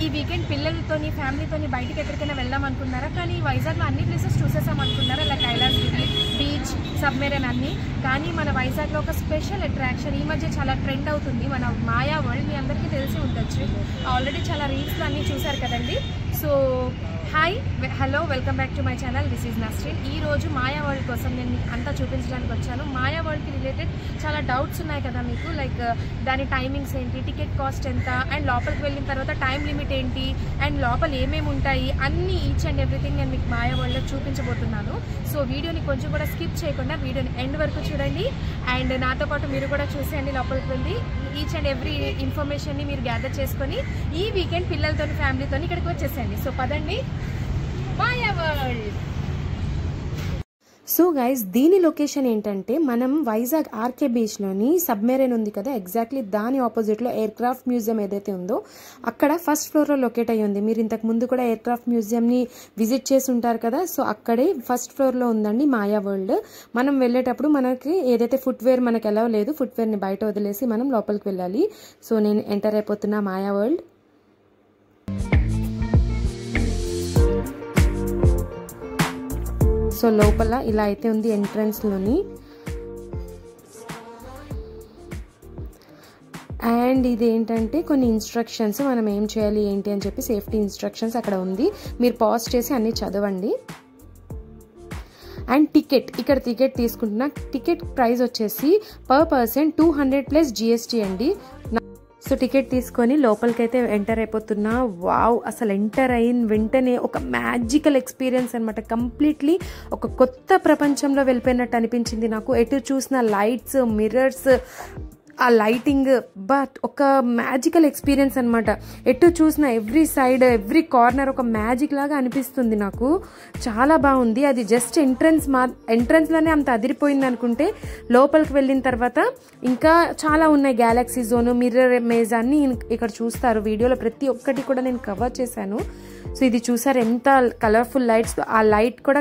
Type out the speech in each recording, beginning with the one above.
ఈ వీకెండ్ పిల్లలతోని ఫ్యామిలీతోని బయటికి ఎక్కడికైనా వెళ్దాం అనుకున్నారా? కానీ వైజాగ్లో అన్ని ప్లేసెస్ చూసేసాం అనుకున్నారా? లైక్ కైలాసగిరి బీచ్, సబ్మెరైన్ అన్ని. కానీ మన వైజాగ్లో ఒక స్పెషల్ అట్రాక్షన్ ఈ మధ్య చాలా ట్రెండ్ అవుతుంది, మన మాయా వరల్డ్. మీ అందరికీ తెలిసి ఉండొచ్చు, ఆల్రెడీ చాలా రీల్స్లో అన్నీ చూసారు కదండి. So hi, hello, welcome back to my channel. This is Nasreen. ఈ రోజు మాయా వరల్డ్ కోసం నేను అంతా చూపించడానికి వచ్చాను. మాయా వరల్డ్కి రిలేటెడ్ చాలా డౌట్స్ ఉన్నాయి కదా మీకు, లైక్ దాని టైమింగ్స్ ఏంటి, టికెట్ కాస్ట్ ఎంత, అండ్ లోపలికి వెళ్ళిన తర్వాత టైం లిమిట్ ఏంటి, అండ్ లోపల ఏమేమి ఉంటాయి, అన్నీ ఈచ్ అండ్ ఎవ్రీథింగ్ నేను మీకు మాయా వరల్డ్లో చూపించబోతున్నాను. సో వీడియోని కొంచెం కూడా స్కిప్ చేయకుండా వీడియోని ఎండ్ వరకు చూడండి, అండ్ నాతో పాటు మీరు కూడా చూసేయండి. లోపలికి వెళ్ళి ఈచ్ అండ్ ఎవ్రీ ఇన్ఫర్మేషన్ని మీరు గ్యాదర్ చేసుకొని ఈ వీకెండ్ పిల్లలతో ఫ్యామిలీతో ఇక్కడికి వచ్చేసేయండి. సో పదండి, మాయా వరల్డ్. సో గైస్, దీని లొకేషన్ ఏంటంటే మనం వైజాగ్ ఆర్కే బీచ్లోని సబ్మెరైన్ ఉంది కదా, ఎగ్జాక్ట్లీ దాని ఆపోజిట్లో ఎయిర్ క్రాఫ్ట్ మ్యూజియం ఏదైతే ఉందో అక్కడ ఫస్ట్ ఫ్లోర్లో లొకేట్ అయ్యి ఉంది. మీరు ఇంతకు ముందు కూడా ఎయిర్ క్రాఫ్ట్ మ్యూజియంని విజిట్ చేసి ఉంటారు కదా, సో అక్కడే ఫస్ట్ ఫ్లోర్లో ఉందండి మాయా వరల్డ్. మనం వెళ్ళేటప్పుడు మనకి ఏదైతే ఫుట్వేర్ మనకి ఎలా లేదు, ఫుట్వేర్ని బయట వదిలేసి మనం లోపలికి వెళ్ళాలి. సో నేను ఎంటర్ అయిపోతున్నా మాయా వరల్డ్. సో లోపల ఇలా అయితే ఉంది ఎంట్రన్స్లోని. అండ్ ఇదేంటంటే కొన్ని ఇన్స్ట్రక్షన్స్, మనం ఏం చేయాలి ఏంటి అని చెప్పి సేఫ్టీ ఇన్స్ట్రక్షన్స్ అక్కడ ఉంది. మీరు పాజ్ చేసి అన్నీ చదవండి. అండ్ టికెట్, ఇక్కడ టికెట్ తీసుకుంటున్నా. టికెట్ ప్రైస్ వచ్చేసి పర్ పర్సన్ 200 ప్లస్ GST అండి. సో టికెట్ తీసుకొని లోపలికైతే ఎంటర్ అయిపోతున్నా. వావ్, అసలు ఎంటర్ అయిన వెంటనే ఒక మ్యాజికల్ ఎక్స్పీరియన్స్ అనమాట. కంప్లీట్లీ ఒక కొత్త ప్రపంచంలో వెళ్ళిపోయినట్టు అనిపించింది నాకు. ఎటు చూసిన లైట్స్, మిర్రర్స్, ఆ లైటింగ్, బట్ ఒక మ్యాజికల్ ఎక్స్పీరియన్స్ అనమాట. ఎటు చూసిన ఎవ్రీ సైడ్, ఎవ్రీ కార్నర్ ఒక మ్యాజిక్ లాగా అనిపిస్తుంది నాకు. చాలా బాగుంది. అది జస్ట్ ఎంట్రన్స్లోనే అంత అదిరిపోయింది అనుకుంటే, లోపలికి వెళ్ళిన తర్వాత ఇంకా చాలా ఉన్నాయి. గ్యాలక్సీ జోను, మిర్రర్ మేజ్ అన్నీ ఇక్కడ చూస్తారు. వీడియోలో ప్రతి ఒక్కటి కూడా నేను కవర్ చేశాను. సో ఇది చూసారు ఎంత కలర్ఫుల్ లైట్స్, ఆ లైట్ కూడా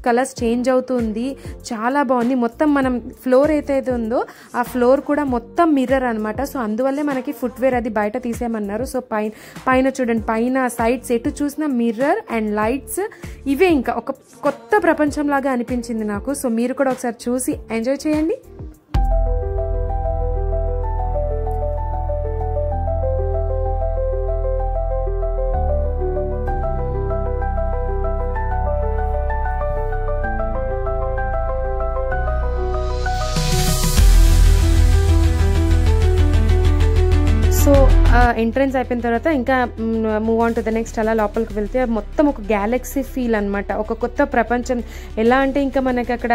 కలర్స్ చేంజ్ అవుతుంది. చాలా బాగుంది. మొత్తం మనం ఫ్లోర్ ఏదైతే ఉందో ఆ ఫ్లోర్ కూడా మొత్తం మిర్రర్ అనమాట. సో అందువల్లే మనకి ఫుట్వేర్ అది బయట తీసేయమన్నారు. సో పైన చూడండి, పైన సైడ్స్ ఎటు చూసిన మిర్రర్ అండ్ లైట్స్, ఇవే ఇంకా ఒక కొత్త ప్రపంచం లాగా అనిపించింది నాకు. సో మీరు కూడా ఒకసారి చూసి ఎంజాయ్ చేయండి. సో ఎంట్రన్స్ అయిపోయిన తర్వాత ఇంకా move on to the next. అలా లోపలికి వెళ్తే మొత్తం ఒక గ్యాలక్సీ ఫీల్ అనమాట, ఒక కొత్త ప్రపంచం. ఎలా అంటే ఇంకా మనకి అక్కడ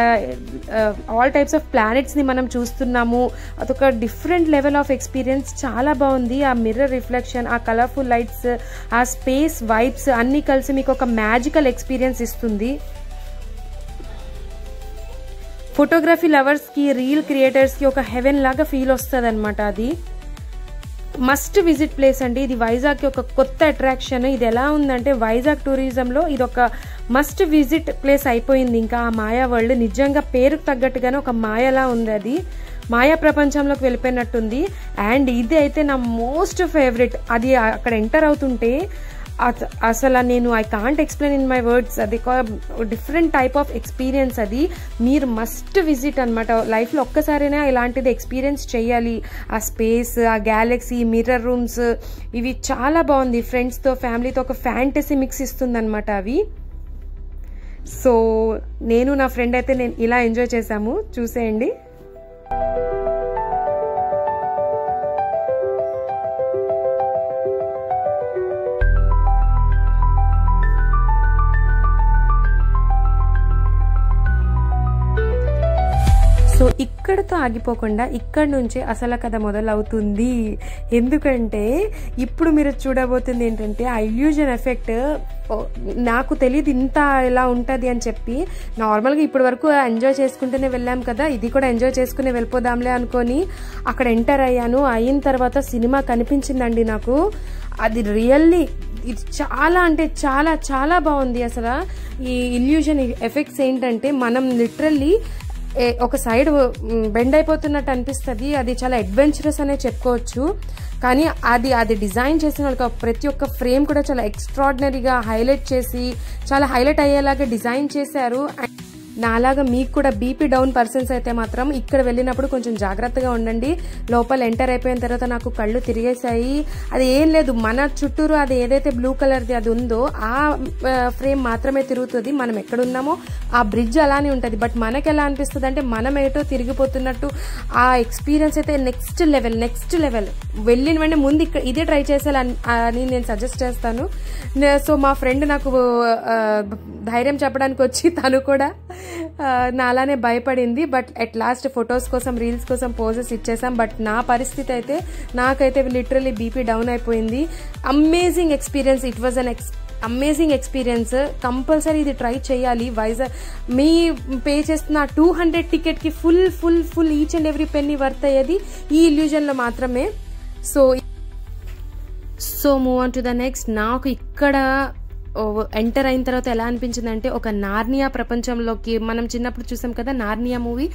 ఆల్ టైప్స్ ఆఫ్ ప్లానెట్స్ని మనం చూస్తున్నాము. అదొక డిఫరెంట్ లెవెల్ ఆఫ్ ఎక్స్పీరియన్స్. చాలా బాగుంది. ఆ మిర్రర్ రిఫ్లెక్షన్, ఆ కలర్ఫుల్ లైట్స్, ఆ స్పేస్ వైబ్స్ అన్నీ కలిసి మీకు ఒక మ్యాజికల్ ఎక్స్పీరియన్స్ ఇస్తుంది. ఫోటోగ్రఫీ లవర్స్కి, రీల్ క్రియేటర్స్కి ఒక హెవెన్ లాగా ఫీల్ వస్తుంది అనమాట. అది మస్ట్ విజిట్ ప్లేస్ అండి. ఇది వైజాగ్కి ఒక కొత్త అట్రాక్షన్. ఇది ఎలా ఉందంటే వైజాగ్ టూరిజంలో ఇది ఒక మస్ట్ విజిట్ ప్లేస్ అయిపోయింది. ఇంకా ఆ మాయా వరల్డ్ నిజంగా పేరుకు తగ్గట్టుగానే ఒక మాయలా ఉంది. అది మాయా ప్రపంచంలోకి వెళ్ళిపోయినట్టుంది. అండ్ ఇది అయితే నా మోస్ట్ ఫేవరెట్. అది అక్కడ ఎంటర్ అవుతుంటే అసలు నేను I can't explain in my words. అది డిఫరెంట్ టైప్ ఆఫ్ ఎక్స్పీరియన్స్. అది మీరు మస్ట్ విజిట్ అనమాట. లైఫ్లో ఒక్కసారైనా ఇలాంటిది ఎక్స్పీరియన్స్ చేయాలి. ఆ స్పేస్, ఆ గ్యాలక్సీ, మిర్రర్ రూమ్స్, ఇవి చాలా బాగుంది. ఫ్రెండ్స్తో, ఫ్యామిలీతో ఒక ఫ్యాంటసీ మిక్స్ ఇస్తుంది అనమాట అవి. సో నేను నా ఫ్రెండ్ అయితే నేను ఇలా ఎంజాయ్ చేశాము. చూసేయండి. సో ఇక్కడతో ఆగిపోకుండా ఇక్కడ నుంచి అసలు కథ మొదలవుతుంది. ఎందుకంటే ఇప్పుడు మీరు చూడబోతుంది ఏంటంటే ఆ ఇల్యూజన్ ఎఫెక్ట్. నాకు తెలియదు ఇంత ఎలా ఉంటుంది అని చెప్పి. నార్మల్గా ఇప్పటి వరకు ఎంజాయ్ చేసుకుంటూనే వెళ్ళాం కదా, ఇది కూడా ఎంజాయ్ చేసుకుని వెళ్ళిపోదాంలే అనుకొని అక్కడ ఎంటర్ అయ్యాను. అయిన తర్వాత సినిమా కనిపించిందండి నాకు. అది రియల్లీ ఇది చాలా అంటే చాలా చాలా బాగుంది. అసలు ఈ ఇల్యూజన్ ఎఫెక్ట్స్ ఏంటంటే మనం లిటరల్లీ ఒక సైడ్ బెండ్ అయిపోతున్నట్టు అనిపిస్తుంది. అది చాలా అడ్వెంచరస్ అనే చెప్పుకోవచ్చు. కానీ అది డిజైన్ చేసిన వాళ్ళకి ప్రతి ఒక్క ఫ్రేమ్ కూడా చాలా ఎక్స్ట్రాడినరీగా హైలైట్ చేసి చాలా హైలైట్ అయ్యేలాగా డిజైన్ చేశారు. నాలాగా మీకు కూడా బీపీ డౌన్ పర్సన్స్ అయితే మాత్రం ఇక్కడ వెళ్ళినప్పుడు కొంచెం జాగ్రత్తగా ఉండండి. లోపల ఎంటర్ అయిపోయిన తర్వాత నాకు కళ్ళు తిరిగేశాయి. అది ఏం లేదు, మన చుట్టూరు అది ఏదైతే బ్లూ కలర్ది అది ఉందో ఆ ఫ్రేమ్ మాత్రమే తిరుగుతుంది. మనం ఎక్కడున్నామో ఆ బ్రిడ్జ్ అలానే ఉంటుంది. బట్ మనకి ఎలా అనిపిస్తుంది అంటే మనం ఏటో తిరిగిపోతున్నట్టు. ఆ ఎక్స్పీరియన్స్ అయితే నెక్స్ట్ లెవెల్. వెళ్ళిన వెంటనే ముందు ఇక్కడ ఇదే ట్రై చేసేయాలని నేను సజెస్ట్ చేస్తాను. సో మా ఫ్రెండ్ నాకు ధైర్యం చెప్పడానికి వచ్చి తను కూడా నాలానే భయపడింది. బట్ అట్ లాస్ట్ ఫొటోస్ కోసం రీల్స్ కోసం పోజెస్ ఇచ్చేసాం. బట్ నా పరిస్థితి అయితే నాకైతే లిటరలీ బీపీ డౌన్ అయిపోయింది. Amazing experience. It was an amazing experience. Compulsory ఇది ట్రై చేయాలి. వైజాగ్ మీ పే చేస్తున్న 200 టికెట్ కి full each and every penny worth అయ్యేది ఈ ఇల్యూజన్ లో మాత్రమే. So move on to the next. నాకు ఇక్కడ ఎంటర్ అయిన తర్వాత ఎలా అనిపించింది అంటే ఒక నార్నియా ప్రపంచంలోకి, మనం చిన్నప్పుడు చూసాం కదా నార్నియా మూవీ,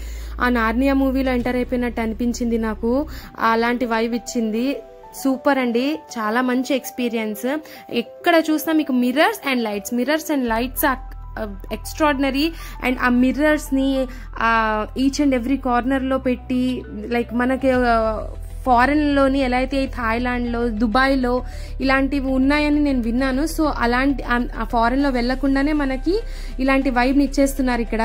ఆ నార్నియా మూవీలో ఎంటర్ అయిపోయినట్టు అనిపించింది నాకు. అలాంటి వైబ్ ఇచ్చింది. సూపర్ అండి, చాలా మంచి ఎక్స్పీరియన్స్. ఎక్కడ చూసినా మీకు mirrors and lights extraordinary. And ఆ మిర్రర్స్ ని ఈచ్ అండ్ ఎవ్రీ కార్నర్ లో పెట్టి, లైక్ మనకి ఫారెన్ లోని ఎలా అయితే థాయిలాండ్ లో దుబాయ్లో ఇలాంటివి ఉన్నాయని నేను విన్నాను. సో అలాంటి ఫారెన్ లో వెళ్లకుండానే మనకి ఇలాంటి వైబ్ ని ఇచ్చేస్తున్నారు ఇక్కడ.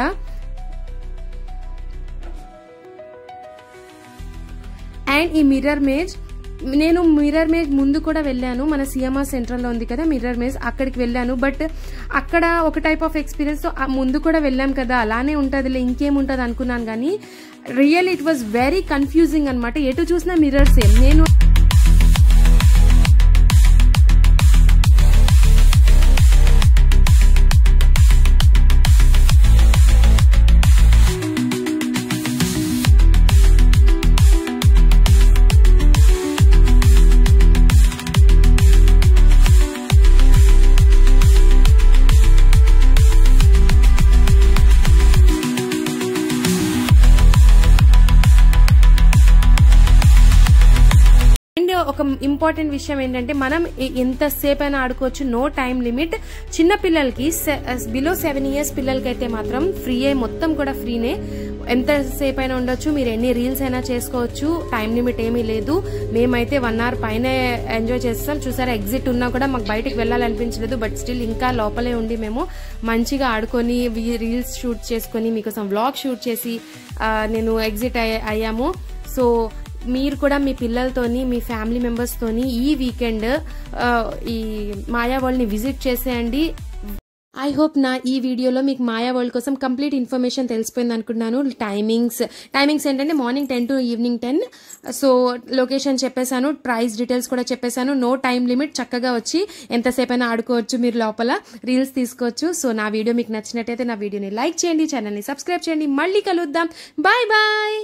అండ్ ఈ మిర్రర్ మేజ్, నేను మిర్రర్ మేజ్ ముందు కూడా వెళ్ళాను. మన సిఎంఆర్ సెంట్రల్ లో ఉంది కదా మిర్రర్ మేజ్, అక్కడికి వెళ్ళాను. బట్ అక్కడ ఒక టైప్ ఆఫ్ ఎక్స్పీరియన్స్. ముందు కూడా వెళ్ళాం కదా అలానే ఉంటదిలే, ఇంకేముంటది అనుకున్నాను. కానీ real it was very confusing అనమాట. ఎటు చూసినా మిర్రర్స్. నేను ఒక ఇంపార్టెంట్ విషయం ఏంటంటే మనం ఎంతసేపు అయినా ఆడుకోవచ్చు, నో టైం లిమిట్. చిన్న పిల్లలకి బిలో 7 years పిల్లలకి అయితే మాత్రం ఫ్రీయే, మొత్తం కూడా ఫ్రీనే. ఎంతసేపు అయినా ఉండొచ్చు, మీరు ఎన్ని రీల్స్ అయినా చేసుకోవచ్చు, టైం లిమిట్ ఏమీ లేదు. మేమైతే 1 hour పైనే ఎంజాయ్ చేస్తాం. చూసారా, ఎగ్జిట్ ఉన్నా కూడా మాకు బయటకు వెళ్ళాలనిపించలేదు. బట్ స్టిల్ ఇంకా లోపలే ఉండి మేము మంచిగా ఆడుకొని రీల్స్ షూట్ చేసుకొని మీకోసం వ్లాగ్ షూట్ చేసి నేను ఎగ్జిట్ అయ్యాము. సో మీరు కూడా మీ పిల్లలతోని మీ ఫ్యామిలీ మెంబర్స్ తోని ఈ వీకెండ్ ఈ మాయా వరల్డ్ ని విజిట్ చేసేయండి. ఐ హోప్ నా ఈ వీడియోలో మీకు మాయా వరల్డ్ కోసం కంప్లీట్ ఇన్ఫర్మేషన్ తెలిసిపోయింది అనుకుంటున్నాను. టైమింగ్స్ ఏంటంటే morning 10 to evening 10. So location చెప్పేశాను, ప్రైస్ డీటెయిల్స్ కూడా చెప్పేశాను. నో టైం లిమిట్, చక్కగా వచ్చి ఎంతసేపైనా ఆడుకోవచ్చు, మీరు లోపల రీల్స్ తీసుకోవచ్చు. సో నా వీడియో మీకు నచ్చినట్టయితే నా వీడియోని లైక్ చేయండి, ఛానల్ని సబ్స్క్రైబ్ చేయండి. మళ్ళీ కలుద్దాం. Bye bye.